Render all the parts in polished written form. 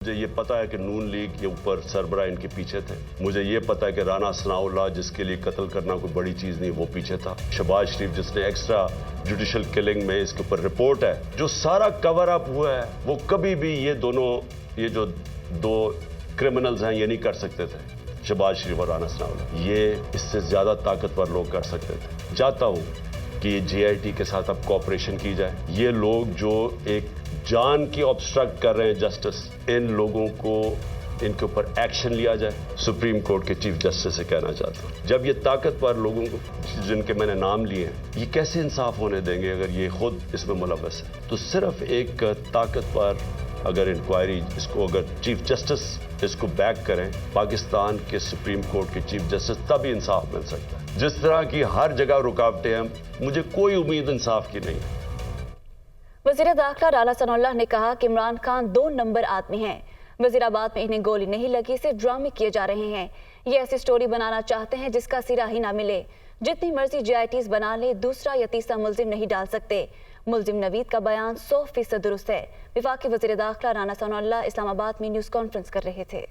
मुझे ये पता है कि नून लीग के ऊपर सरबराह इनके पीछे थे। मुझे ये पता है कि राना सनाउल्लाह जिसके लिए कत्ल करना कोई बड़ी चीज नहीं, वो पीछे था। शहबाज शरीफ जिसने एक्स्ट्रा जुडिशल किलिंग में इसके ऊपर रिपोर्ट है, जो सारा कवर अप हुआ है, वो कभी भी ये जो दो क्रिमिनल्स हैं ये नहीं कर सकते थे, शहबाज शरीफ और राना सनाउल्लाह। ये इससे ज्यादा ताकतवर लोग कर सकते थे। चाहता हूं कि JIT के साथ अब कोऑपरेशन की जाए। ये लोग जो एक जान की ऑब्स्ट्रक्ट कर रहे हैं जस्टिस, इन लोगों को इनके ऊपर एक्शन लिया जाए। सुप्रीम कोर्ट के चीफ जस्टिस से कहना चाहता हूं, जब ये ताकतवर लोगों को जिनके मैंने नाम लिए हैं, ये कैसे इंसाफ होने देंगे अगर ये खुद इसमें मुलव्वस है? तो सिर्फ एक ताकतवर अगर इंक्वायरी इसको, अगर चीफ जस्टिस इसको बैक करें, पाकिस्तान के सुप्रीम कोर्ट के चीफ जस्टिस, तभी इंसाफ मिल सकता है। जिस तरह की हर जगह रुकावटें हैं, मुझे कोई उम्मीद इंसाफ की नहीं है। वज़ीर दाखिला राना सनाउल्लाह ने कहा कि इमरान खान 2 नंबर आदमी हैं। वज़ीराबाद में इन्हें गोली नहीं लगी, सिर्फ ड्रामे किए जा रहे हैं। ये ऐसी स्टोरी बनाना चाहते हैं जिसका सिरा ही ना मिले। जितनी मर्जी JITs बना ले, दूसरा या तीसरा मुल्जिम नहीं डाल सकते। मुल्जिम नवीद का बयान 100% दुरुस्त है। वफाकी वज़ीर दाखिला राना सनाउल्लाह इस्लामाबाद में न्यूज़ कॉन्फ्रेंस कर रहे थे।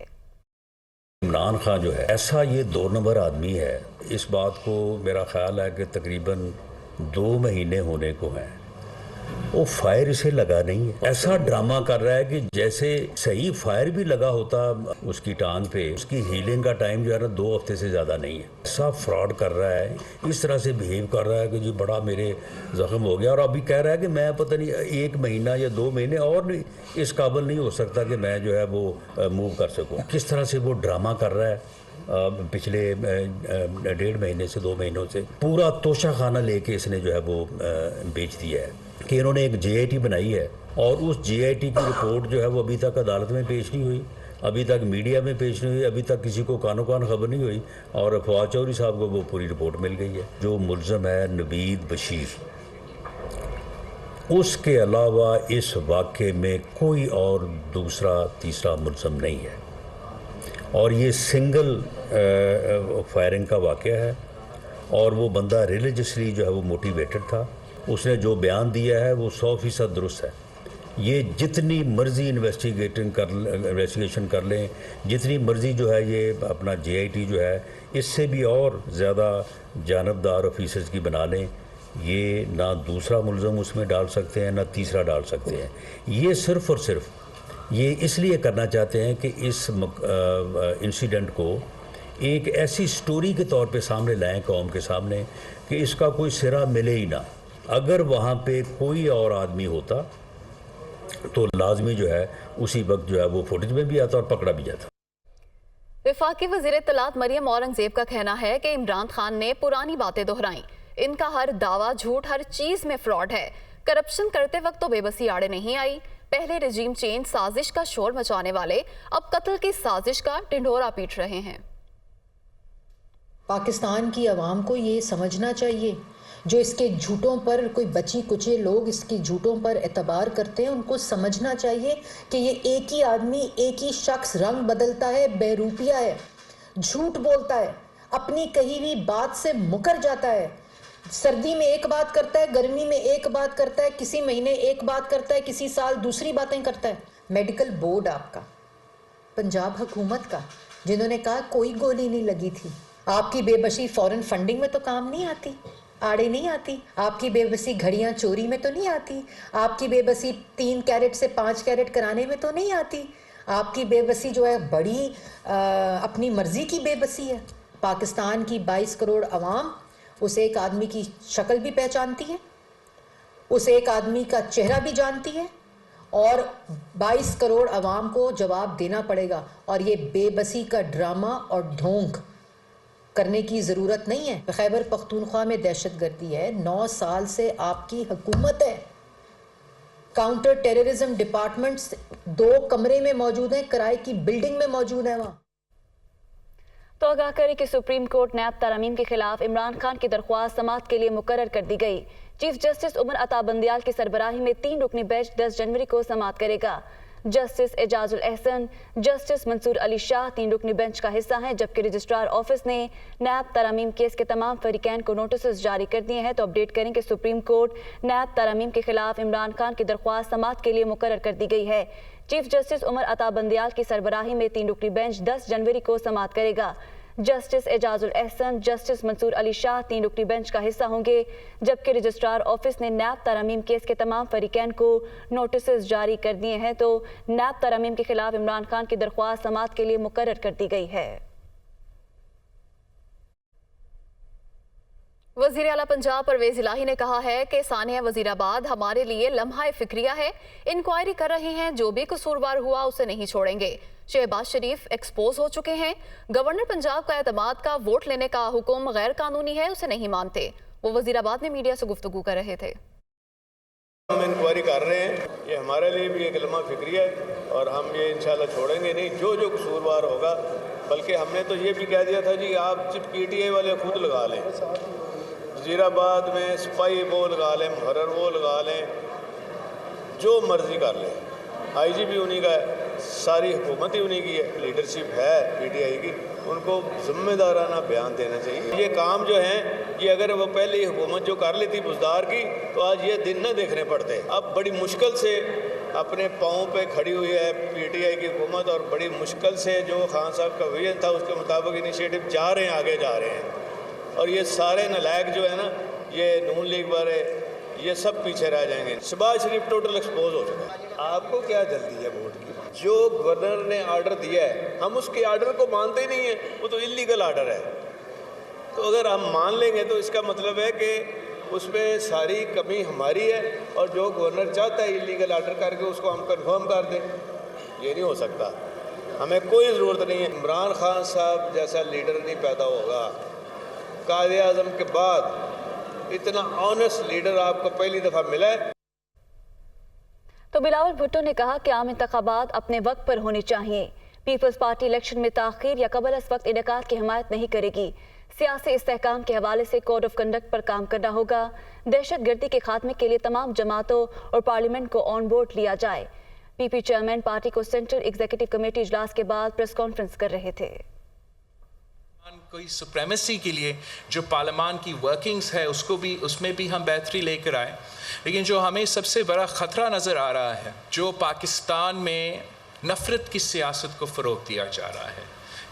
इमरान खान जो है ऐसा ये 2 नंबर आदमी है, इस बात को मेरा ख्याल है कि तकरीबन 2 महीने होने को हैं। वो फायर इसे लगा नहीं है, ऐसा ड्रामा कर रहा है कि जैसे सही फायर भी लगा होता उसकी टांग पे। उसकी हीलिंग का टाइम जो है ना 2 हफ्ते से ज़्यादा नहीं है। ऐसा फ्रॉड कर रहा है, इस तरह से बिहेव कर रहा है कि जी बड़ा मेरे ज़ख्म हो गया, और अभी कह रहा है कि मैं पता नहीं 1 महीना या 2 महीने और नहीं इस काबिल नहीं हो सकता कि मैं जो है वो मूव कर सकूँ। किस तरह से वो ड्रामा कर रहा है। पिछले 1.5 महीने से 2 महीनों से पूरा तोशा खाना लेके इसने जो है वो बेच दिया है कि इन्होंने एक JIT बनाई है, और उस JIT की रिपोर्ट जो है वो अभी तक अदालत में पेश नहीं हुई, अभी तक मीडिया में पेश नहीं हुई, अभी तक किसी को कानो कान खबर नहीं हुई, और फवाद चौधरी साहब को वो पूरी रिपोर्ट मिल गई है। जो मुल्ज़म है नवीद बशीर, उसके अलावा इस वाक़े में कोई और दूसरा तीसरा मुल्ज़म नहीं है, और ये सिंगल फायरिंग का वाक़या है। और वो बंदा रिलीजियसली जो है वो मोटिवेटेड था। उसने जो बयान दिया है वो 100% दुरुस्त है। ये जितनी मर्ज़ी इन्वेस्टिगेशन कर लें, जितनी मर्ज़ी जो है ये अपना JIT जो है इससे भी और ज़्यादा जानबदार ऑफिसर्स की बना लें, ये ना दूसरा मुल्ज़म उसमें डाल सकते हैं ना तीसरा डाल सकते हैं। ये सिर्फ़ और सिर्फ ये इसलिए करना चाहते हैं कि इस इंसिडेंट को एक ऐसी स्टोरी के तौर पे सामने लाएं कौम के सामने कि इसका कोई सिरा मिले ही ना। अगर वहाँ पे कोई और आदमी होता तो लाजमी जो है उसी वक्त जो है वो फुटेज में भी आता और पकड़ा भी जाता। वफाकी वज़ीर इत्तलात मरियम औरंगज़ेब का कहना है कि इमरान खान ने पुरानी बातें दोहराई। इनका हर दावा झूठ, हर चीज़ में फ्रॉड है। करप्शन करते वक्त तो बेबसी आड़े नहीं आई। पहले रजीम चेंज साजिश का शोर मचाने वाले अब कत्ल की साजिश का ढिंढोरा पीट रहे हैं। पाकिस्तान की आवाम को ये समझना चाहिए, जो इसके झूठों पर कोई बची कुचे लोग इसकी झूठों पर एतबार करते हैं, उनको समझना चाहिए कि ये एक ही आदमी, एक ही शख्स रंग बदलता है, बहरूपिया है, झूठ बोलता है, अपनी कही हुई बात से मुकर जाता है। सर्दी में एक बात करता है, गर्मी में एक बात करता है, किसी महीने एक बात करता है, किसी साल दूसरी बातें करता है। मेडिकल बोर्ड आपका, पंजाब हुकूमत का, जिन्होंने कहा कोई गोली नहीं लगी थी। आपकी बेबसी फॉरेन फंडिंग में तो काम नहीं आती, आड़े नहीं आती। आपकी बेबसी घड़ियां चोरी में तो नहीं आती। आपकी बेबसी 3 कैरेट से 5 कैरेट कराने में तो नहीं आती। आपकी बेबसी जो है बड़ी अपनी मर्जी की बेबसी है। पाकिस्तान की 22 करोड़ अवाम उस एक आदमी की शक्ल भी पहचानती है, उस एक आदमी का चेहरा भी जानती है, और 22 करोड़ अवाम को जवाब देना पड़ेगा। और ये बेबसी का ड्रामा और ढोंग करने की ज़रूरत नहीं है। खैबर पख्तूनख्वा में दहशतगर्दी है, 9 साल से आपकी हुकूमत है। काउंटर टेररिज्म डिपार्टमेंट्स 2 कमरे में मौजूद हैं, किराए की बिल्डिंग में मौजूद है वहाँ। तो आगाह करें कि सुप्रीम कोर्ट नैब तरमीम के खिलाफ इमरान खान की दरख्वास्त समाअत के लिए मुकर्रर कर दी गई। चीफ जस्टिस उमर अता बंदियाल की सरबराही में 3 रुकनी बेंच 10 जनवरी को समाअत करेगा। जस्टिस एजाजुल एहसन, जस्टिस मंसूर अली शाह 3 रुकनी बेंच का हिस्सा हैं, जबकि रजिस्ट्रार ऑफिस ने नैब तरमीम केस के तमाम फरीकैन को नोटिस जारी कर दिए हैं। तो अपडेट करें कि सुप्रीम कोर्ट नैब तरमीम के खिलाफ इमरान खान की दरख्वास्त समाअत के लिए मुकर्रर कर दी गई है। चीफ जस्टिस उमर अता बंदियाल की सरबराही में 3 रुकनी बेंच 10 जनवरी को समाअत करेगा। जस्टिस एजाजुल एहसन, जस्टिस मंसूर अली शाह 3 रुकनी बेंच का हिस्सा होंगे, जबकि रजिस्ट्रार ऑफिस ने नैब तरमीम केस के तमाम फरीकैन को नोटिस जारी कर दिए हैं। तो नैब तरमीम के खिलाफ इमरान खान की दरख्वास्त समाअत के लिए मुकर्रर कर दी गई है। वज़ीर आला पंजाब परवेज़ इलाही ने कहा है कि सानिया वज़ीराबाद हमारे लिए लम्हा फिक्रिया है, इंक्वायरी कर रहे हैं, जो भी कसूरवार हुआ उसे नहीं छोड़ेंगे। शहबाज शरीफ एक्सपोज हो चुके हैं, गवर्नर पंजाब का एतमाद का वोट लेने का हुक्म गैर कानूनी है, उसे नहीं मानते। वो वज़ीराबाद में मीडिया से गुफ्तगू कर रहे थे। हम इंक्वायरी कर रहे हैं, ये हमारे लिए भी एक लम्हा फिक्रिया है और हम ये इंशाल्लाह छोड़ेंगे नहीं, जो जो कसूरवार होगा। बल्कि हमने तो ये भी कह दिया था जी आप सिर्फ PTI वाले खुद लगा लें, वज़ीराबाद में सिपाही वो लगा लें, मुहर्रर वो लगा लें, जो मर्जी कर लें। IG भी उन्हीं का है, सारी हुकूमत ही उन्हीं की है, लीडरशिप है PTI की, उनको ज़िम्मेदाराना बयान देना चाहिए। ये काम जो है ये अगर वो पहले ही हुकूमत जो कर लेती बुज़दार की तो आज ये दिन न देखने पड़ते। अब बड़ी मुश्किल से अपने पाँव पे खड़ी हुई है PTI की हुकूमत और बड़ी मुश्किल से जो खान साहब का विजन था उसके मुताबिक इनिशिएटिव जा रहे हैं, आगे जा रहे हैं। और ये सारे नलायक जो है ना, ये नून लीग वाले, ये सब पीछे रह जाएंगे। शहबाज शरीफ टोटल एक्सपोज हो चुका है। आपको क्या जल्दी है वोट की? जो गवर्नर ने आर्डर दिया है हम उसके आर्डर को मानते ही नहीं है, वो तो इलीगल आर्डर है। तो अगर हम मान लेंगे तो इसका मतलब है कि उसमें सारी कमी हमारी है और जो गवर्नर चाहता है इलीगल आर्डर करके उसको हम कन्फर्म कर दें। ये नहीं हो सकता, हमें कोई ज़रूरत नहीं है। इमरान खान साहब जैसा लीडर नहीं पैदा होगा। कायदे आज़म के बाद इतना ऑनेस्ट लीडर आपको पहली दफ़ा मिला है। तो बिलावल भुट्टो ने कहा कि आम इंतखाबात अपने वक्त पर होने चाहिए। पीपल्स पार्टी इलेक्शन में ताख़ीर या कबल अस वक्त इनेकाद की हिमायत नहीं करेगी। सियासी इस्तेहकाम के हवाले से कोड ऑफ कंडक्ट पर काम करना होगा। दहशत गर्दी के खात्मे के लिए तमाम जमातों और पार्लियामेंट को ऑन बोर्ड लिया जाए। PP चेयरमैन पार्टी को सेंट्रल एग्जीक्यूटिव कमेटी इजलास के बाद प्रेस कॉन्फ्रेंस कर रहे थे। कोई सुप्रीमेसी के लिए जो पार्लियामान की वर्किंग्स है उसमें भी हम बेहतरी लेकर आए। लेकिन जो हमें सबसे बड़ा ख़तरा नज़र आ रहा है, जो पाकिस्तान में नफ़रत की सियासत को फ़रोग़ दिया जा रहा है,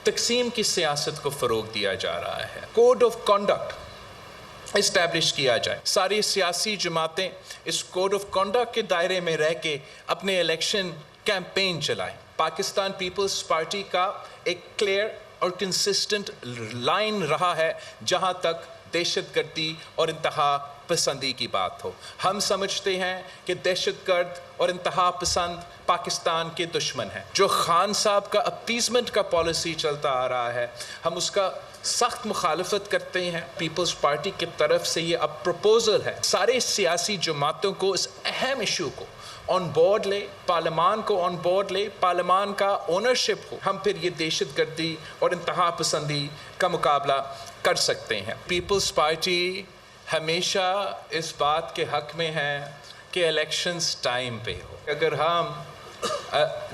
तकसीम की सियासत को फ़रोग़ दिया जा रहा है। कोड ऑफ कंडक्ट इस्टेब्लिश किया जाए, सारी सियासी जमातें इस कोड ऑफ कंडक्ट के दायरे में रह के अपने इलेक्शन कैंपेन चलाएं। पाकिस्तान पीपल्स पार्टी का एक क्लियर और कंसिस्टेंट लाइन रहा है जहां तक दहशतगर्दी और इंतहा पसंदी की बात हो। हम समझते हैं कि दहशतगर्द और इंतहा पसंद पाकिस्तान के दुश्मन हैं। जो खान साहब का अपीसमेंट का पॉलिसी चलता आ रहा है, हम उसका सख्त मुखालफत करते हैं। पीपल्स पार्टी की तरफ से ये अब प्रपोजल है, सारे सियासी जमातों को इस अहम इशू को ऑन बोर्ड ले, पार्लियामान को ऑन बोर्ड ले, पार्लियामान का ओनरशिप हो, हम फिर ये दहशतगर्दी और इंतहा पसंदी का मुकाबला कर सकते हैं। पीपल्स पार्टी हमेशा इस बात के हक में है कि इलेक्शंस टाइम पे हो। अगर हम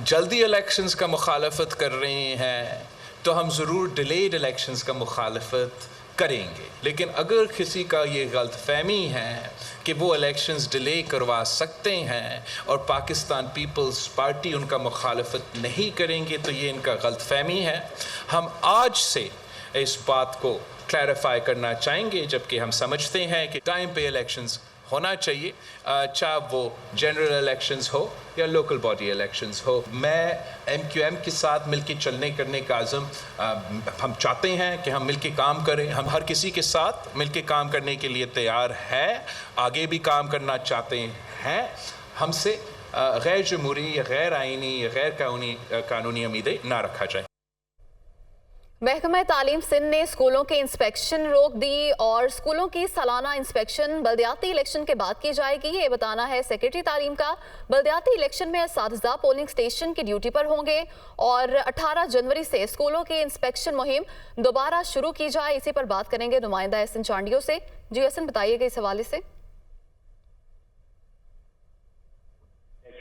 जल्दी इलेक्शंस का मुखालफत कर रहे हैं तो हम ज़रूर डिलेड इलेक्शंस का मुखालफत करेंगे। लेकिन अगर किसी का ये गलतफहमी है कि वो इलेक्शंस डिले करवा सकते हैं और पाकिस्तान पीपल्स पार्टी उनका मुखालफत नहीं करेंगे, तो ये इनका गलतफहमी है। हम आज से इस बात को क्लैरिफाई करना चाहेंगे, जबकि हम समझते हैं कि टाइम पे इलेक्शंस होना चाहिए, चाहे वो जनरल इलेक्शंस हो या लोकल बॉडी इलेक्शंस हो। मैं MQM के साथ मिलके चलने करने का आज़म हम चाहते हैं कि हम मिलके काम करें। हम हर किसी के साथ मिलके काम करने के लिए तैयार हैं, आगे भी काम करना चाहते हैं। हमसे गैर जमहूरी या गैर आइनी या गैर कानूनी उम्मीदें ना रखा जाए। महकमा तालीम सिंध ने स्कूलों के इंस्पेक्शन रोक दी और स्कूलों की सालाना इंस्पेक्शन बल्दियाती इलेक्शन के बाद की जाएगी। ये बताना है सेक्रेटरी तालीम का। बल्दियाती इलेक्शन में असातिज़ा पोलिंग स्टेशन की ड्यूटी पर होंगे और 18 जनवरी से स्कूलों की इंस्पेक्शन मुहिम दोबारा शुरू की जाए। इसी पर बात करेंगे नुमाइंदा एहसन चांडियों से। जी एहसन, बताइएगा इस हवाले से।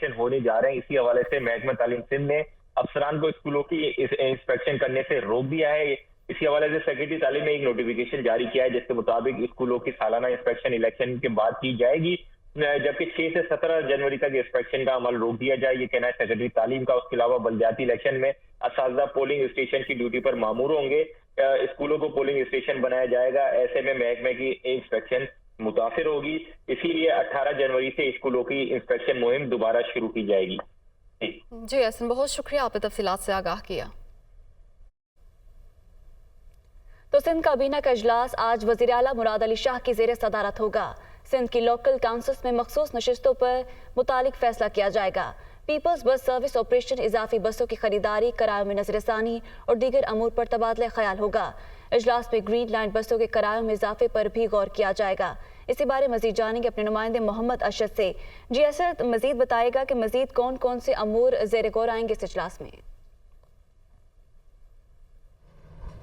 الیکشن ہونے جا رہے ہیں. اسی حوالے سے محکمہ تعلیم سندھ نے افسران کو اسکولوں کی انسپیکشن کرنے سے روک دیا ہے. اسی حوالے سے سیکرٹری تعلیم نے ایک نوٹیفیکیشن جاری کیا ہے جس کے مطابق اسکولوں کی سالانہ انسپیکشن الیکشن کے بعد کی جائے گی، جبکہ 6 سے 17 جنوری تک انسپیکشن کا عمل روک دیا جائے. یہ کہنا ہے سیکرٹری تعلیم کا. اس کے علاوہ بلدیاتی الیکشن میں اساتذہ پولنگ اسٹیشن کی ڈیوٹی پر مامور ہوں گے. اسکولوں کو پولنگ اسٹیشن بنایا جائے گا. ایسے میں محکمے کی انسپیکشن متاثر ہوگی. اسی لیے 18 جنوری سے اسکولوں کی انسپیکشن مہم دوبارہ شروع کی جائے گی. جی احسن، بہت شکریہ، آپ نے تفصیلات سے آگاہ کیا. تو سندھ کابینہ کا اجلاس آج وزیر اعلیٰ مراد علی شاہ کی زیر صدارت ہوگا. سندھ کی لوکل کاؤنسلز میں مخصوص نشستوں پر متعلق فیصلہ کیا جائے گا. پیپلز بس سروس آپریشن، اضافی بسوں کی خریداری، کرایوں میں نظر ثانی اور دیگر امور پر تبادلہ خیال ہوگا. اجلاس میں گرین لائن بسوں کے کرایوں میں اضافے پر بھی غور کیا جائے گا. اسی بارے مزید جانیں گے اپنے نمائندے محمد ارشد سے. جی ارشد، مزید بتائے گا کہ مزید کون کون سے امور زیر غور آئیں گے اس اجلاس میں؟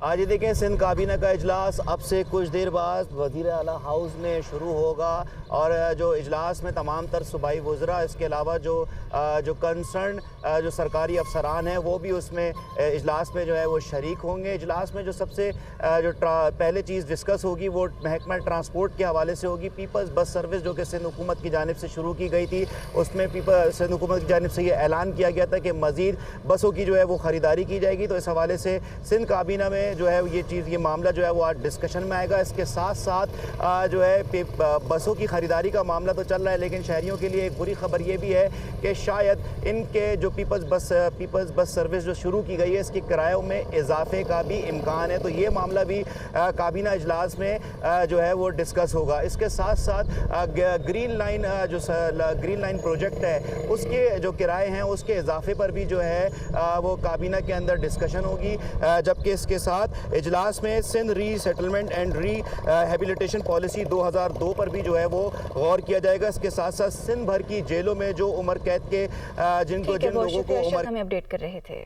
آج دیکھیں سندھ کابینہ کا اجلاس اب سے کچھ دیر بعد وزیر اعلیٰ ہاؤس میں شروع ہوگا اور جو اجلاس میں تمام تر صوبائی وزراء، اس کے علاوہ جو کنسرن جو سرکاری افسران ہیں وہ بھی اس میں اجلاس میں جو ہے وہ شریک ہوں گے. اجلاس میں جو سب سے جو پہلے چیز ڈسکس ہوگی وہ محکمہ ٹرانسپورٹ کے حوالے سے ہوگی. پیپلز بس سروس جو کہ سندھ حکومت کی جانب سے شروع کی گئی تھی، اس میں سندھ حکومت کی جانب سے یہ اعلان کیا گیا تھا کہ مزید بسوں کی جو ہے وہ خریداری کی جائے گی. تو اس حوالے سے سندھ کابینہ میں جو ہے یہ معاملہ جو ہے وہ آج ڈسکشن میں آئے گا. اس کے ساتھ ساتھ جو ہے بسوں کی خریداری کا معاملہ تو چل رہا ہے، لیکن شہریوں کے لیے ایک بری خبر یہ بھی ہے کہ شاید ان کے جو پیپلز بس سروس جو شروع کی گئی ہے اس کے کرایوں میں اضافے کا بھی امکان ہے. تو یہ معاملہ بھی کابینہ اجلاس میں جو ہے وہ ڈسکس ہوگا. اس کے ساتھ ساتھ گرین لائن پروجیکٹ ہے اس کے جو کرائے ہیں اس کے اضافے پر بھی جو ہے وہ کابینہ کے اندر ڈسکشن ہوگی. جبکہ اس کے ساتھ اجلاس میں سندھ ری settlement and re habilitation policy 2002 پر بھی جو ہے وہ غور کیا جائے گا. اس کے ساتھ ساتھ سندھ بھر کی جیلوں میں جو عمر قید کے جن لوگوں کو ہمیں اپڈیٹ کر رہے تھے.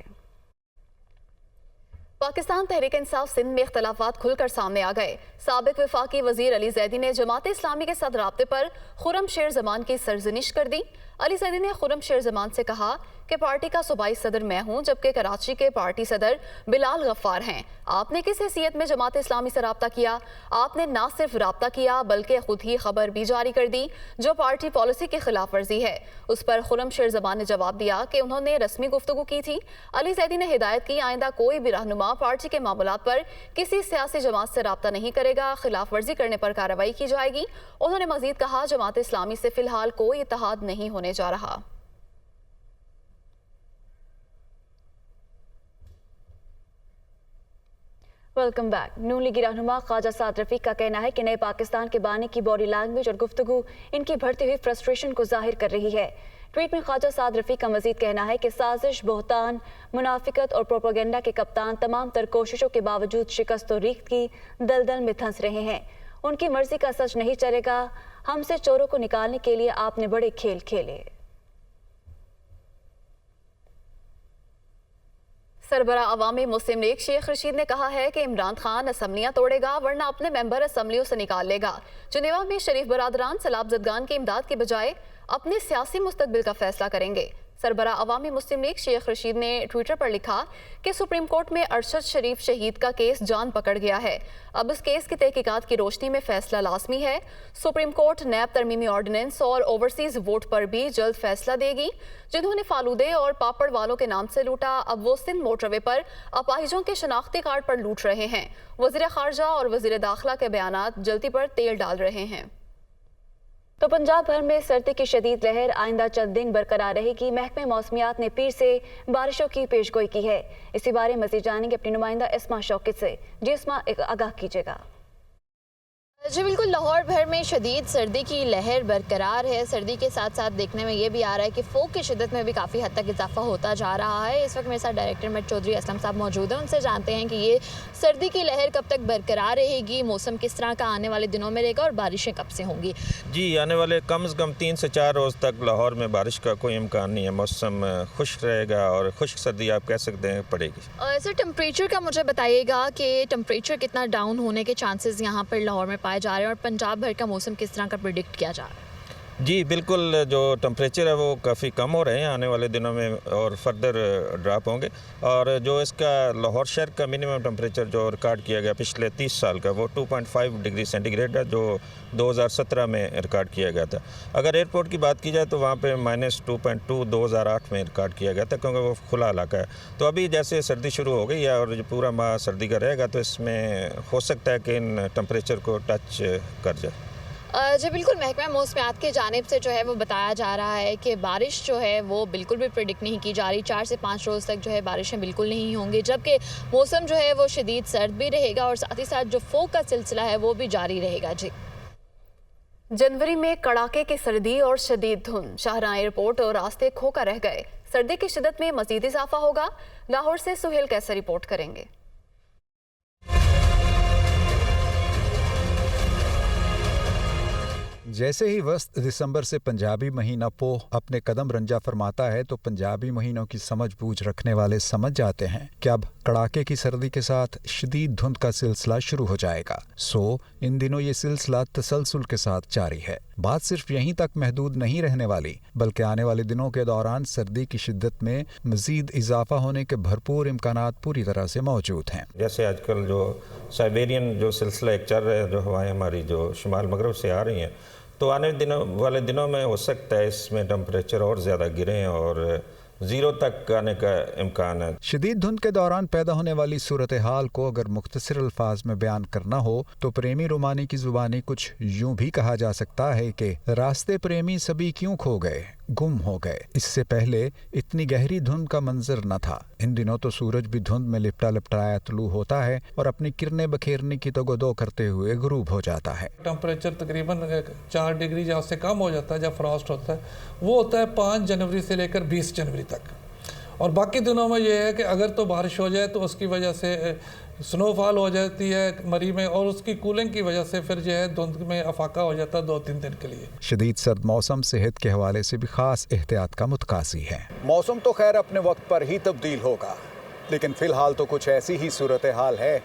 پاکستان تحریک انصاف سندھ میں اختلافات کھل کر سامنے آ گئے. سابق وفاقی وزیر علی زیدی نے جماعت اسلامی کے ساتھ رابطے پر خرم شیر زمان کی سرزنش کر دی. علی زیدی نے خرم شیر زمان سے کہا کہ پارٹی کا صوبائی صدر میں ہوں جبکہ کراچی کے پارٹی صدر بلال غفار ہیں. آپ نے کس حیثیت میں جماعت اسلامی سے رابطہ کیا؟ آپ نے نہ صرف رابطہ کیا بلکہ خود ہی خبر بھی جاری کر دی جو پارٹی پالیسی کی خلاف ورزی ہے. اس پر خرم شیر زمان نے جواب دیا کہ انہوں نے رسمی گفتگو کی تھی. علی زیدی نے ہدایت کی آئندہ کوئی بھی رہنما پارٹی کے معاملات پر کسی سیاسی جماعت سے رابطہ نہیں کرے گا، خلاف ورزی کرنے پر کارروائی کی جائے گی. انہوں نے مزید کہا جماعت اسلامی سے فی الحال کوئی اتحاد نہیں ہونے جا رہا. Welcome back. نون لیگی رہنما خواجہ سعد رفیق کا کہنا ہے کہ نئے پاکستان کے بانی کی باڈی لینگویج اور گفتگو ان کی بڑھتی ہوئی فرسٹریشن کو ظاہر کر رہی ہے. ٹویٹ میں خواجہ سعد رفیق کا مزید کہنا ہے کہ سازش، بہتان، منافقت اور پروپیگنڈا کے کپتان تمام تر کوششوں کے باوجود شکست و ریخت کی دلدل میں دھنس رہے ہیں. ان کی مرضی کا سچ نہیں چلے گا. ہم سے چوروں کو نکالنے کے لیے آپ نے بڑے کھیل کھیلے. سربراہ عوامی مسلم لیگ شیخ رشید نے کہا ہے کہ عمران خان اسمبلیاں توڑے گا ورنہ اپنے ممبر اسمبلیوں سے نکال لے گا. جنیوا میں شریف برادران سیلاب زدگان کی امداد کے بجائے اپنے سیاسی مستقبل کا فیصلہ کریں گے. سربراہ عوامی مسلم لیگ شیخ رشید نے ٹویٹر پر لکھا کہ سپریم کورٹ میں ارشد شریف شہید کا کیس جان پکڑ گیا ہے. اب اس کیس کی تحقیقات کی روشنی میں فیصلہ لازمی ہے. سپریم کورٹ نیب ترمیمی آرڈیننس اور اوورسیز ووٹ پر بھی جلد فیصلہ دے گی. جنہوں نے فالودے اور پاپڑ والوں کے نام سے لوٹا اب وہ سندھ موٹر وے پر اپاہجوں کے شناختی کارڈ پر لوٹ رہے ہیں. وزیر خارجہ اور وزیر داخلہ کے بیانات جلدی پر تیل ڈال رہے ہیں. تو پنجاب بھر میں سردی کی شدید لہر آئندہ چند دن برقرار رہے گی. محکمہ موسمیات نے پیر سے بارشوں کی پیش گوئی کی ہے. اسی بارے مزید جانیں گے اپنی نمائندہ اسما شوکت سے. جی اسما، آگاہ کیجیے گا. جی بالکل، لاہور بھر میں شدید سردی کی لہر برقرار ہے. سردی کے ساتھ ساتھ دیکھنے میں یہ بھی آ رہا ہے کہ فوگ کی شدت میں بھی کافی حد تک اضافہ ہوتا جا رہا ہے. اس وقت میرے ساتھ ڈائریکٹر میٹ چودھری اسلم صاحب موجود ہیں. ان سے جانتے ہیں کہ یہ سردی کی لہر کب تک برقرار رہے گی، موسم کس طرح کا آنے والے دنوں میں رہے گا اور بارشیں کب سے ہوں گی؟ جی، آنے والے کم از کم 3 سے 4 روز تک لاہور میں بارش کا کوئی امکان نہیں ہے. موسم خشک رہے گا اور خشک سردی آپ کہہ سکتے ہیں پڑے گی. سر، ٹمپریچر کا مجھے بتائیے گا کہ ٹمپریچر کتنا ڈاؤن ہونے کے چانسز یہاں پر لاہور میں پائے جا رہے ہیں اور پنجاب بھر کا موسم کس طرح کا پریڈکٹ کیا جا رہا ہے؟ جی بالکل، جو ٹمپریچر ہے وہ کافی کم ہو رہے ہیں آنے والے دنوں میں اور فردر ڈراپ ہوں گے، اور جو اس کا لاہور شہر کا منیمم ٹمپریچر جو ریکارڈ کیا گیا پچھلے 30 سال کا وہ 2.5 ڈگری سینٹی گریڈ ہے، جو 2017 میں ریکارڈ کیا گیا تھا۔ اگر ایئرپورٹ کی بات کی جائے تو وہاں پہ -2.2 2008 میں ریکارڈ کیا گیا تھا، کیونکہ وہ کھلا علاقہ ہے۔ تو ابھی جیسے سردی شروع ہو گئی ہے اور جو پورا ماہ سردی کا رہے گا تو اس میں ہو سکتا ہے کہ ان ٹمپریچر کو ٹچ کر جائے۔ جی بالکل، محکمہ موسمیات کی جانب سے جو ہے وہ بتایا جا رہا ہے کہ بارش جو ہے وہ بالکل بھی پریڈکٹ نہیں کی جا رہی، 4 سے 5 روز تک جو ہے بارشیں بالکل نہیں ہوں گی، جبکہ موسم جو ہے وہ شدید سرد بھی رہے گا اور ساتھ ہی ساتھ جو فوگ کا سلسلہ ہے وہ بھی جاری رہے گا۔ جی جنوری میں کڑاکے کی سردی اور شدید دھند، شاہراہ ایئرپورٹ اور راستے کھوکا رہ گئے، سردی کی شدت میں مزید اضافہ ہوگا۔ لاہور سے سہیل کیسر رپورٹ کریں گے۔ جیسے ہی وسط دسمبر سے پنجابی مہینہ پوہ اپنے قدم رنجا فرماتا ہے تو پنجابی مہینوں کی سمجھ بوجھ رکھنے والے سمجھ جاتے ہیں کہ اب کڑاکے کی سردی کے ساتھ شدید دھند کا سلسلہ شروع ہو جائے گا۔ ان دنوں یہ سلسلہ تسلسل کے ساتھ جاری ہے۔ بات صرف یہیں تک محدود نہیں رہنے والی، بلکہ آنے والے دنوں کے دوران سردی کی شدت میں مزید اضافہ ہونے کے بھرپور امکانات پوری طرح سے موجود ہیں۔ جیسے آج کل جو سائبیرین جو سلسلہ ایک چل رہا ہے، جو ہوائیں ہماری جو شمال مغرب سے آ رہی ہیں، تو آنے والے دنوں میں ہو سکتا ہے اس میں ٹمپریچر اور زیادہ گریں اور 0 تک آنے کا امکان ہے۔ شدید دھند کے دوران پیدا ہونے والی صورتحال کو اگر مختصر الفاظ میں بیان کرنا ہو تو پریمی رومانی کی زبانی کچھ یوں بھی کہا جا سکتا ہے کہ راستے پریمی سبھی کیوں کھو گئے، گم ہو گئے۔ اس سے پہلے اتنی گہری دھند کا منظر نہ تھا۔ ان دنوں تو سورج بھی دھند میں لپٹا لپٹایا طلوع ہوتا ہے اور اپنی کرنیں بکھیرنے کی تگودو کرتے ہوئے غروب ہو جاتا ہے۔ ٹمپریچر تقریباً 4 ڈگری جہاں سے کم ہو جاتا ہے جب فراسٹ ہوتا ہے، وہ ہوتا ہے 5 جنوری سے لے کر 20 جنوری تک۔ اور باقی دنوں میں یہ ہے کہ اگر تو بارش ہو جائے تو اس کی وجہ سے سنو فال ہو جاتی ہے مری میں، اور اس کی کولنگ کی وجہ سے پھر جو ہے دھند میں افاقہ ہو جاتا ہے 2-3 دن کے لیے۔ شدید سرد موسم صحت کے حوالے سے بھی خاص احتیاط کا متقاضی ہے۔ موسم تو خیر اپنے وقت پر ہی تبدیل ہوگا، لیکن فی الحال تو کچھ ایسی ہی صورتحال ہے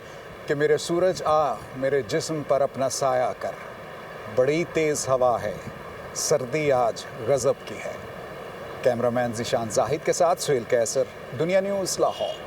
کہ میرے سورج آ میرے جسم پر اپنا سایہ کر، بڑی تیز ہوا ہے، سردی آج غضب کی ہے۔ کیمرہ مین ذیشان زاہد کے ساتھ سہیل کیسر، دنیا نیوز، لاہور۔